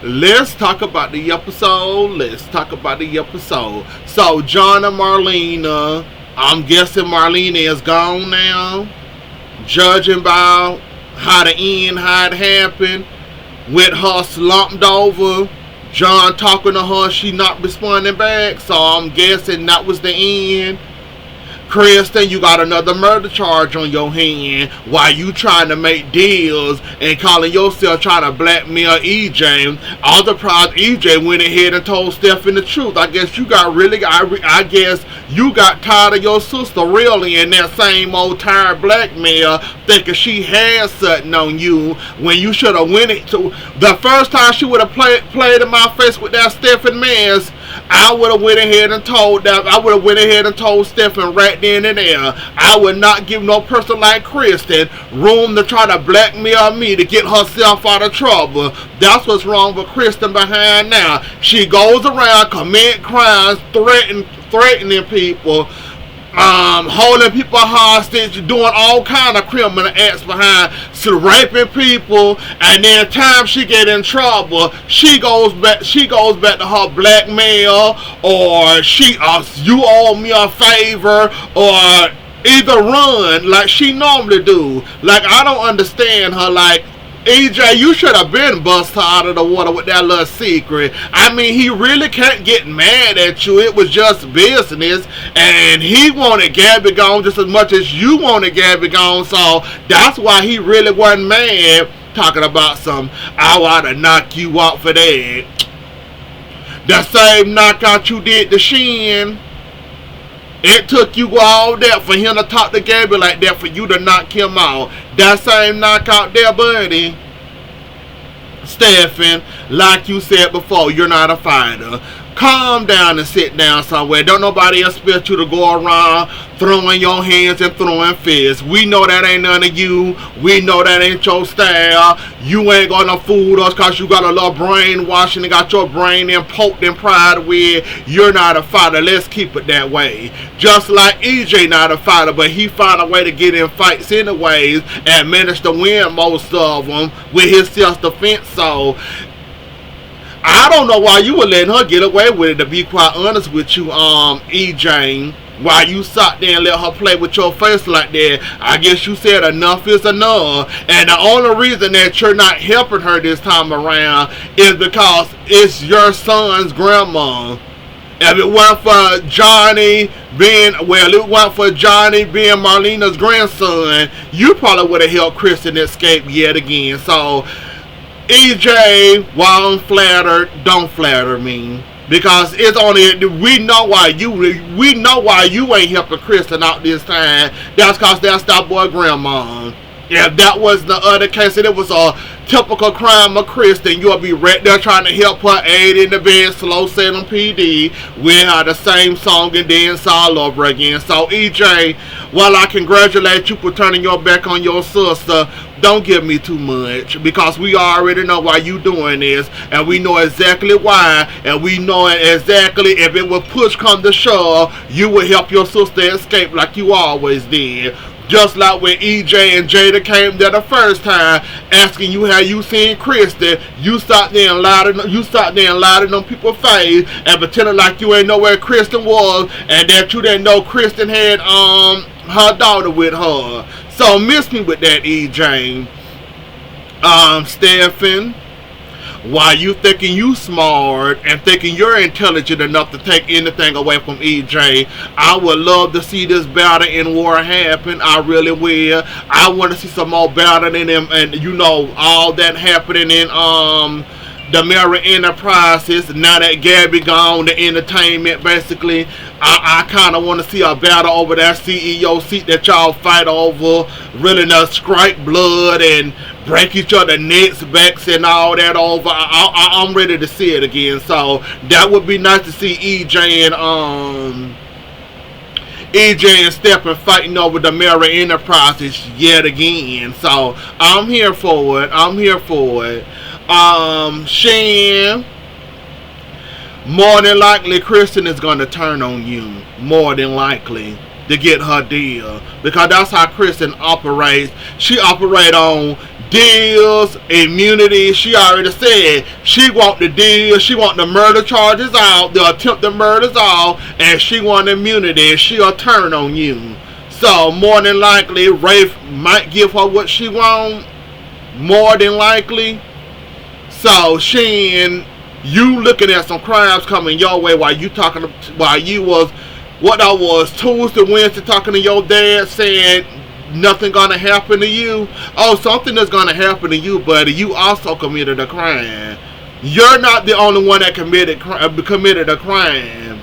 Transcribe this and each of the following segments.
let's talk about the episode. Let's talk about the episode. So, John and Marlena, I'm guessing Marlena is gone now. Judging by how the end, how it happened, with her slumped over, John talking to her, she not responding back. So I'm guessing that was the end. Kristen, you got another murder charge on your hand while you trying to make deals and calling yourself trying to blackmail EJ. I'm surprised EJ went ahead and told Stephen the truth. I guess you got I guess you got tired of your sister really in that same old tired blackmail, thinking she had something on you when you should have went it to the first time she would have played in my face with that Stephen mess. I would have went ahead and told that. I would have went ahead and told Stephen right then and there. I would not give no person like Kristen room to try to blackmail me to get herself out of trouble. That's wrong with Kristen behind now. She goes around committing crimes, threatening people, holding people hostage, doing all kind of criminal acts behind, raping people, and then time she get in trouble, she goes back to her blackmail, or you owe me a favor, or either run like she normally do. Like, I don't understand her. Like, EJ, you should have been busted out of the water with that little secret. I mean, he really can't get mad at you. It was just business, and he wanted Gabby gone just as much as you wanted Gabby gone, so that's why he really wasn't mad, talking about I ought to knock you out for that. The same knockout you did to Shin. It took you all that for him to talk to Gabby like that, for you to knock him out. That same knockout there, buddy. Stephen, like you said before, you're not a fighter. Calm down and sit down somewhere. Don't nobody expect you to go around throwing your hands and throwing fists. We know that ain't none of you. We know that ain't your style. You ain't gonna fool us because you got a little brainwashing and got your brain and poked and pried with. You're not a fighter. Let's keep it that way. Just like EJ not a fighter, but he found a way to get in fights anyways and managed to win most of them with his self-defense. So I don't know why you were letting her get away with it, to be quite honest with you, EJ. Why you sat there and let her play with your face like that? I guess you said enough is enough. And the only reason that you're not helping her this time around is because it's your son's grandma. If it weren't for Johnny being Marlena's grandson, you probably would have helped Kristen escape yet again. So EJ, while I'm flattered, don't flatter me, because it's only we know why you ain't helping Kristen out this time. That's because that's that boy grandma. If that was the other case and it was a typical crime of Kristen, you'll be right there trying to help her, aid in the bed, slow Salem PD. We'll have the same song and dance all over again. So EJ, while I congratulate you for turning your back on your sister, don't give me too much, because we already know why you doing this, and we know exactly why, and we know exactly if it was push come to shove, you would help your sister escape like you always did. Just like when EJ and Jada came there the first time, asking you how you seen Kristen, you sat there and lied in them people's face and pretending like you ain't know where Kristen was and that you didn't know Kristen had her daughter with her. So miss me with that, EJ. Stephen, why you thinking you smart and thinking you're intelligent enough to take anything away from EJ? I would love to see this battle in war happen. I really will. I want to see some more battle in them, and you know, all that happening in DiMera Enterprises. Now that Gabby gone, the entertainment basically, I kind of want to see a battle over that CEO seat that y'all fight over, really not strike blood and break each other necks, backs, and all that over. I'm ready to see it again. So that would be nice to see EJ and Stephen fighting over the DiMera Enterprises yet again. So I'm here for it. Shan, more than likely Kristen is going to turn on you, more than likely, to get her deal, because that's how Kristen operates. She operates on deals, immunity. She already said she want the deal, she want the murder charges out, the attempted murders out, and she want immunity, and she'll turn on you. So more than likely, Rafe might give her what she want. More than likely. So Shin, you looking at some crimes coming your way while you was Tuesday, Wednesday talking to your dad saying nothing gonna happen to you. Oh, something is gonna happen to you, buddy. You also committed a crime. You're not the only one that committed a crime.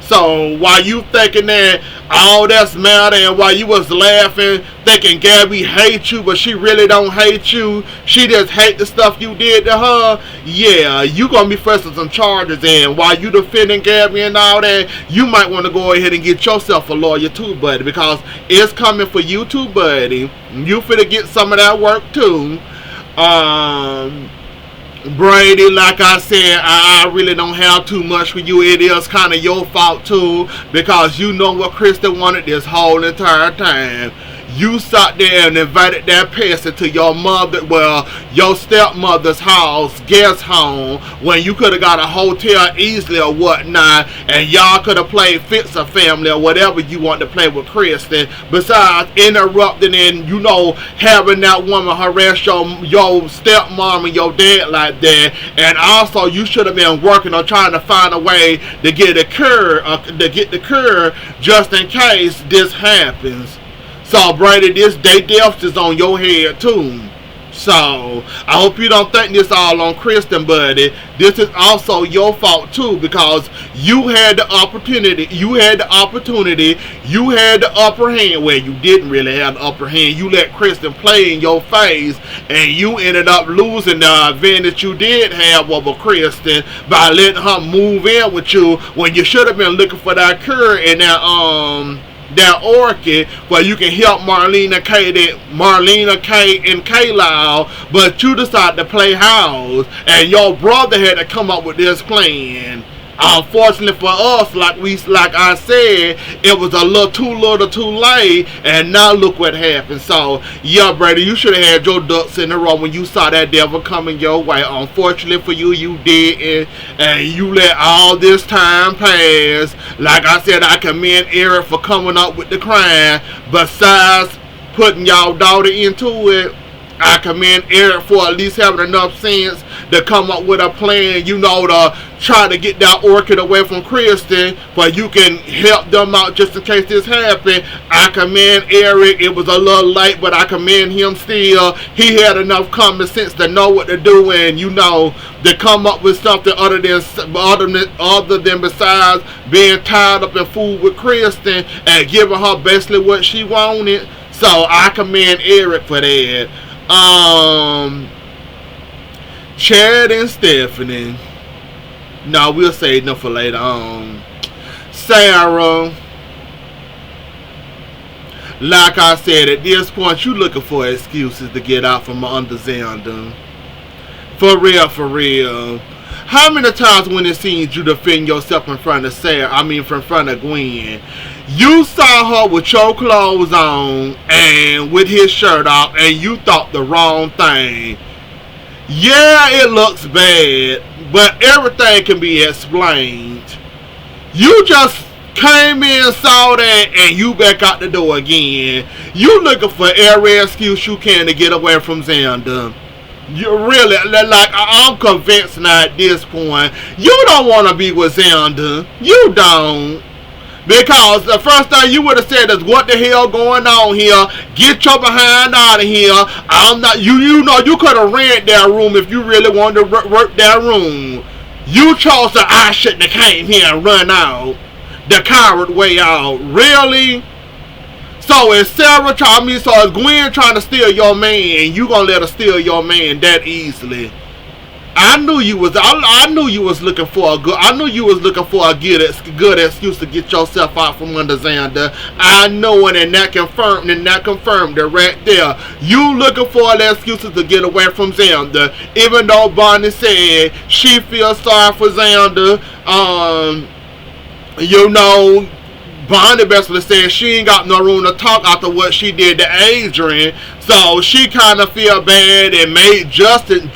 So while you thinking that all that's matter, and while you was laughing thinking Gabby hates you, but she really don't hate you, she just hate the stuff you did to her, yeah, you gonna be facing some charges. And while you defending Gabby and all that, you might want to go ahead and get yourself a lawyer too, buddy, because it's coming for you too, buddy. You finna get some of that work too. Brady, like I said, I really don't have too much for you. It is kind of your fault too, because you know what Kristen wanted this whole entire time. You sat there and invited that person to your your stepmother's house, guest home, when you could have got a hotel easily or whatnot, and y'all could have played Fix a Family or whatever you want to play with Kristen. Besides interrupting and, having that woman harass your stepmom and your dad like that. And also, you should have been working on trying to find a way to get the cure just in case this happens. So, Brady, this day death is on your head, too. So, I hope you don't think this all on Kristen, buddy. This is also your fault, too, because you had the opportunity. You had the upper hand. Well, you didn't really have the upper hand. You let Kristen play in your face, and you ended up losing the advantage you did have over Kristen by letting her move in with you when you should have been looking for that cure and that orchid where you can help Marlena, Kay, and Kayla, but you decided to play house, and your brother had to come up with this plan. Unfortunately for us, like I said, it was a little too late, and now look what happened. So, yeah, Brady, you should have had your ducks in a row when you saw that devil coming your way. Unfortunately for you, you didn't, and you let all this time pass. Like I said, I commend Eric for coming up with the crime. Besides putting y'all daughter into it, I commend Eric for at least having enough sense to come up with a plan, to try to get that orchid away from Kristen, but you can help them out just in case this happened. I commend Eric. It was a little late, but I commend him still. He had enough common sense to know what to do and, to come up with something other than besides being tied up and fooled with Kristen and giving her basically what she wanted. So I commend Eric for that. Chad and Stephanie. No, we'll save them for later on. Sarah. Like I said, at this point, you looking for excuses to get out from under Xander. For real. How many times when it seems you defend yourself in front of in front of Gwen? You saw her with your clothes on and with his shirt off, and you thought the wrong thing. Yeah, it looks bad, but everything can be explained. You just came in, saw that, and you back out the door again. You looking for every excuse you can to get away from Xander. You really, I'm convinced now at this point, you don't want to be with Xander. You don't. Because the first thing you would have said is, what the hell going on here? Get your behind out of here. I'm not, you could have rented that room if you really wanted to work that room. You chose to, I shouldn't have came here and run out. The coward way out. Really? So is Gwen trying to steal your man, you gonna let her steal your man that easily? I knew you was looking for a good excuse to get yourself out from under Xander. I know it, and that confirmed it right there. You looking for excuses to get away from Xander, even though Bonnie said she feels sorry for Xander. Bonnie basically said she ain't got no room to talk after what she did to Adrian. So she kind of feel bad and made Justin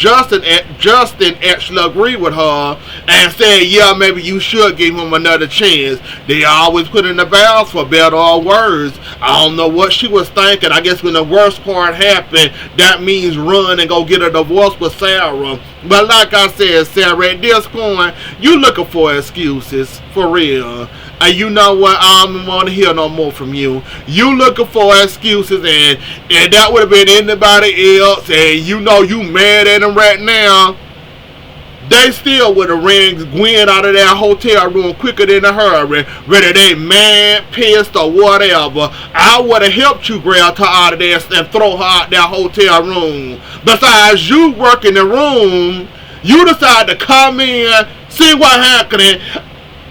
actually agree with her and said, yeah, maybe you should give him another chance. They always put in the vows for better or worse. I don't know what she was thinking. I guess when the worst part happened, that means run and go get a divorce with Sarah. But like I said, Sarah, at this point, you looking for excuses, for real. And you know what? I don't want to hear no more from you. You looking for excuses, and that would have been anybody else, and you know you mad at them right now. They still would have ran Gwen out of that hotel room quicker than a hurry, whether they mad, pissed, or whatever. I would have helped you grab her out of there and throw her out that hotel room. Besides, you work in the room, you decide to come in, see what happening.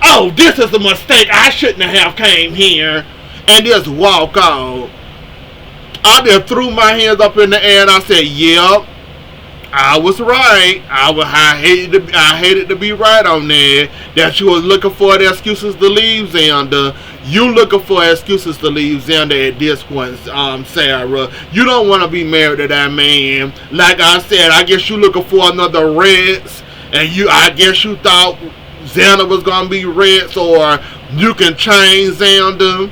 Oh, this is a mistake. I shouldn't have came here. And just walk out. I just threw my hands up in the air and I said, yep, I was right. I hated to be right on there. That you was looking for the excuses to leave Xander. You looking for excuses to leave Xander at this point, Sarah. You don't want to be married to that man. Like I said, I guess you looking for another Rex. And I guess you thought Xander was gonna be Rex, or you can change Xander.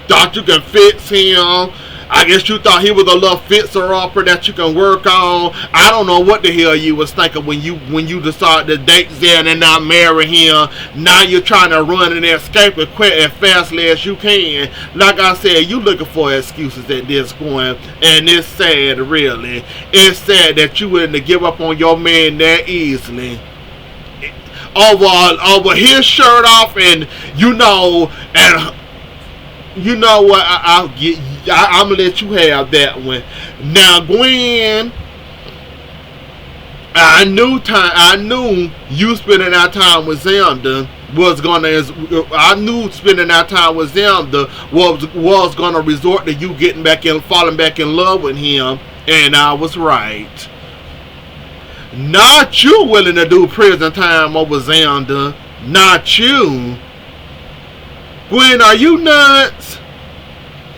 Thought you can fix him. I guess you thought he was a little fixer-upper that you can work on. I don't know what the hell you was thinking when you decided to date Xander and not marry him. Now you're trying to run and escape as quick as fastly as you can. Like I said, you looking for excuses at this point, and it's sad, really. It's sad that you wouldn't give up on your man that easily. Over his shirt off, and you know what? I'm gonna let you have that one. Now, Gwen, I knew you spending that time with Xander was gonna resort to you falling back in love with him, and I was right. Not you willing to do prison time over Xander. Not you. Gwen, are you nuts?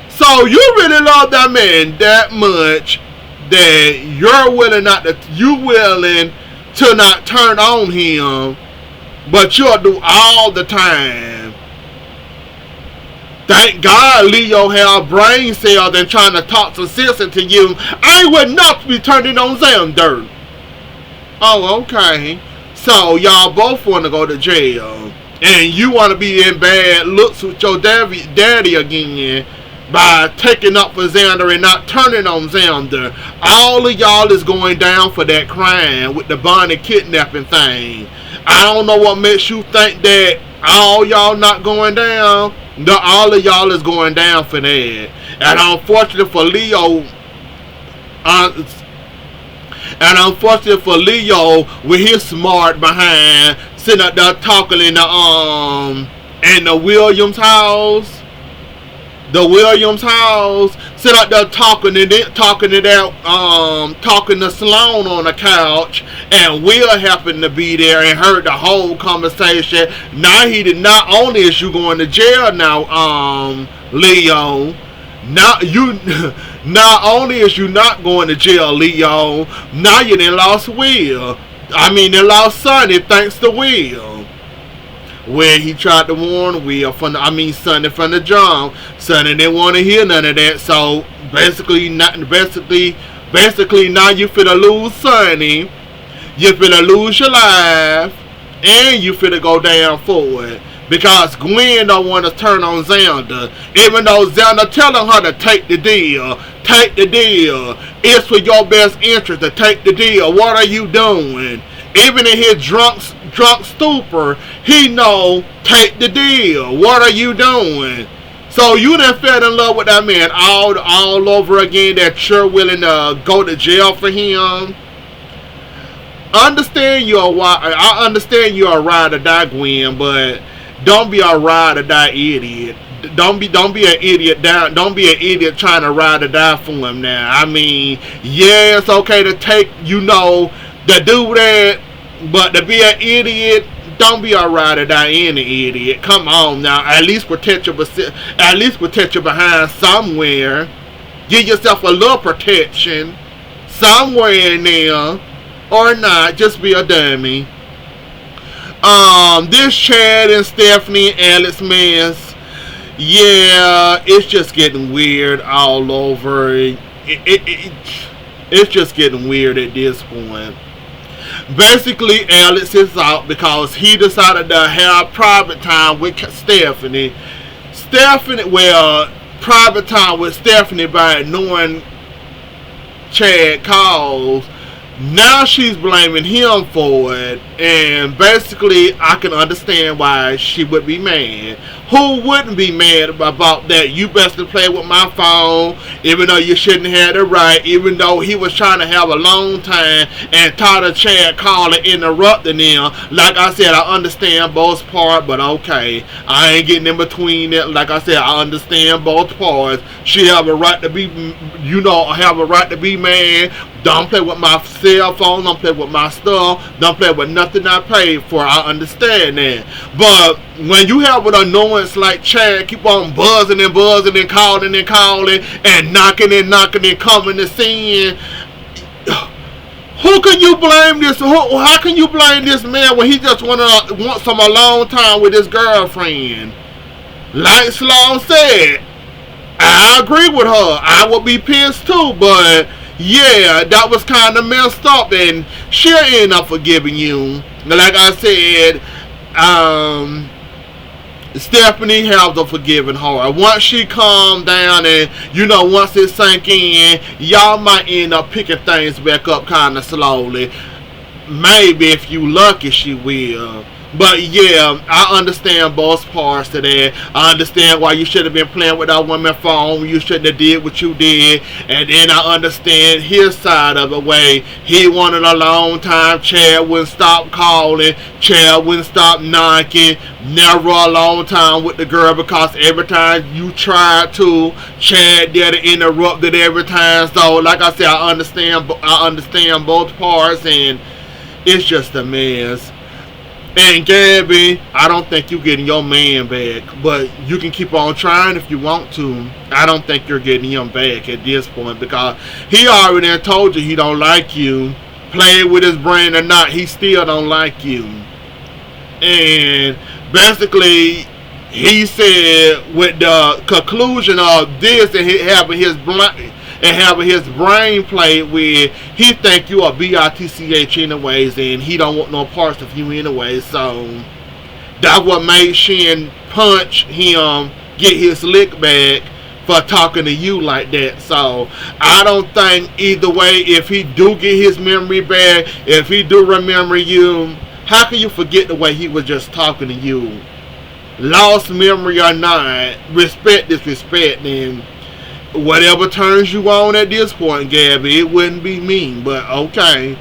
So you really love that man that much that you're willing to not turn on him, but you'll do all the time. Thank God Leo have brain cells and trying to talk some sense into you. I would not be turning on Xander. Oh, okay. So y'all both want to go to jail, and you want to be in bad looks with your daddy again by taking up for Xander and not turning on Xander. All of y'all is going down for that crime with the Bonnie kidnapping thing. I don't know what makes you think that all y'all not going down. All of y'all is going down for that. And unfortunately for Leo, with his smart behind, sitting up there talking in the Williams house. The Williams house, sit out there talking to Sloan on the couch, and Will happened to be there and heard the whole conversation. Now not only is you going to jail now, Leo. Not only is you not going to jail, Leo. Now you done lost Will. They lost Sonny thanks to Will. Where he tried to warn Will Sonny from the jump. Sonny didn't want to hear none of that. So basically now you finna lose Sonny. You finna lose your life, and you finna go down for it. Because Gwen don't want to turn on Xander. Even though Xander telling her to take the deal. Take the deal. It's for your best interest to take the deal. What are you doing? Even in his drunk stupor, he know, take the deal. What are you doing? So you done fell in love with that man all over again, that you're willing to go to jail for him. I understand you're a ride or die, Gwen, but don't be a ride or die idiot. Don't be an idiot. Don't be an idiot trying to ride or die for him now. Yeah, it's okay to to do that, but to be an idiot, don't be a ride or die any idiot. Come on now, at least protect your behind somewhere. Give yourself a little protection somewhere in there, or not. Just be a dummy. This Chad and Stephanie Alex mess, yeah, it's just getting weird all over. It's just getting weird at this point. Basically, Alex is out because he decided to have private time with Stephanie. Private time with Stephanie by ignoring Chad calls. Now she's blaming him for it, and basically I can understand why she would be mad. Who wouldn't be mad about that? You best to play with my phone, even though you shouldn't have the right, even though he was trying to have a long time and tired of Chad calling, interrupting him. Like I said, I understand both parts, but okay, I ain't getting in between it. Like I said, I understand both parts. She have a right to be, have a right to be mad. Don't play with my cell phone. Don't play with my stuff. Don't play with nothing I paid for. I understand that. But when you have an annoyance like Chad, keep on buzzing and buzzing and calling and knocking and coming to sin, who can you blame this? How can you blame this man when he just wants some alone time with his girlfriend? Like Sloan said, I agree with her. I would be pissed too, but yeah, that was kind of messed up, and she'll end up forgiving you. Like I said, Stephanie has a forgiving heart. Once she calmed down and, once it sank in, y'all might end up picking things back up kind of slowly. Maybe if you lucky, she will. But yeah, I understand both parts to that. I understand why you should have been playing with that woman's phone. You shouldn't have did what you did. And then I understand his side of it, where he wanted a long time. Chad wouldn't stop calling. Chad wouldn't stop knocking. Never a long time with the girl, because every time you tried to, Chad did it, interrupted every time. So like I said, I understand both parts, and it's just a mess. And Gabby, I don't think you're getting your man back, but you can keep on trying if you want to. I don't think you're getting him back at this point, because he already told you he don't like you. Play with his brain or not, he still don't like you. And basically, he said with the conclusion of this and having his brain played with, he think you a bitch anyways, and he don't want no parts of you anyway. So that's what made Shin punch him, get his lick back for talking to you like that. So I don't think either way, if he do get his memory back, if he do remember you, how can you forget the way he was just talking to you? Lost memory or not, respect is respect, and whatever turns you on at this point, Gabby, it wouldn't be mean, but okay.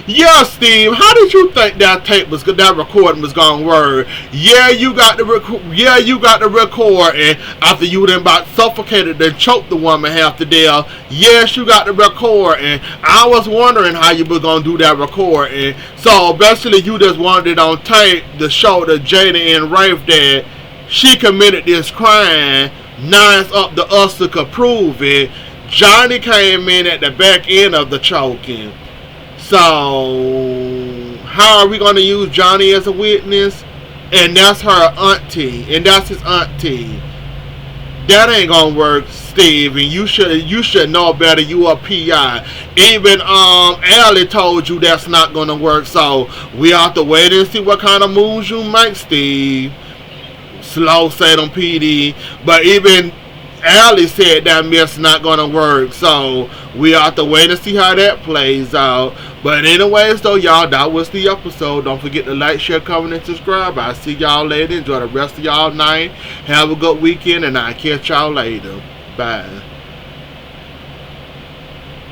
Yeah, Steve, how did you think that recording was gonna work? Yeah, you got the recording after you done about suffocated and choked the woman half to death. Yes, you got the recording. I was wondering how you were gonna do that recording. So basically, you just wanted it on tape to show to Jada and Rafe that she committed this crime. Now it's up to us to prove it. Johnny came in at the back end of the choking. So how are we going to use Johnny as a witness? And that's her auntie, and that's his auntie. That ain't gonna work, Steve. And you should know better. You a PI. Even Allie told you that's not gonna work. So we have to wait and see what kind of moves you make, Steve. Slow Salem PD, but even Allie said that mess not gonna work, so we have to wait and see how that plays out. But anyways though, y'all, that was the episode. Don't forget to like, share, comment, and subscribe. I'll see y'all later. Enjoy the rest of y'all night. Have a good weekend, and I'll catch y'all later. Bye.